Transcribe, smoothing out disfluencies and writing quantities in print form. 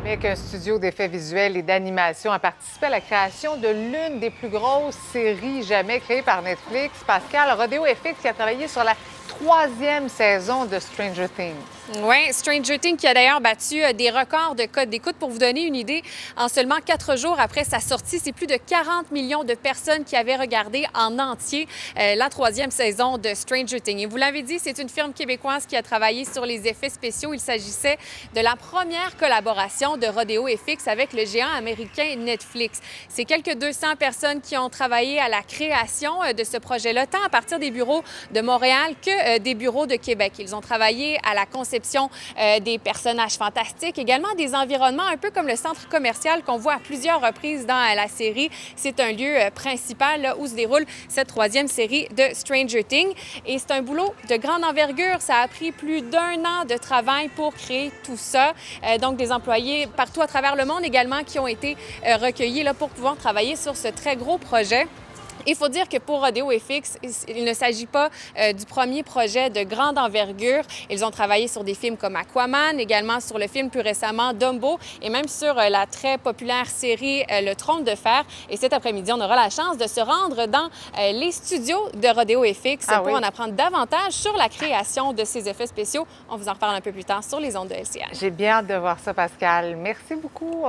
Mais qu'un studio d'effets visuels et d'animation a participé à la création de l'une des plus grosses séries jamais créées par Netflix. Pascal, Rodeo FX qui a travaillé sur la 3e saison de Stranger Things. Oui, Stranger Things qui a d'ailleurs battu des records de code d'écoute. Pour vous donner une idée, en seulement 4 jours après sa sortie, c'est plus de 40 millions de personnes qui avaient regardé en entier la 3e saison de Stranger Things. Et vous l'avez dit, c'est une firme québécoise qui a travaillé sur les effets spéciaux. Il s'agissait de la première collaboration de Rodeo FX avec le géant américain Netflix. C'est quelques 200 personnes qui ont travaillé à la création de ce projet-là, tant à partir des bureaux de Montréal que des bureaux de Québec. Ils ont travaillé à la conception des personnages fantastiques, également des environnements un peu comme le centre commercial qu'on voit à plusieurs reprises dans la série. C'est un lieu principal là, où se déroule cette 3e série de Stranger Things. Et c'est un boulot de grande envergure. Ça a pris plus d'1 an de travail pour créer tout ça. Donc, des employés partout à travers le monde également qui ont été recueillis là, pour pouvoir travailler sur ce très gros projet. Il faut dire que pour Rodeo FX, il ne s'agit pas du premier projet de grande envergure. Ils ont travaillé sur des films comme Aquaman, également sur le film plus récemment Dumbo et même sur la très populaire série Le Trône de Fer. Et cet après-midi, on aura la chance de se rendre dans les studios de Rodeo FX pour en apprendre davantage sur la création de ces effets spéciaux. On vous en reparle un peu plus tard sur les ondes de LCH. J'ai bien hâte de voir ça, Pascal. Merci beaucoup.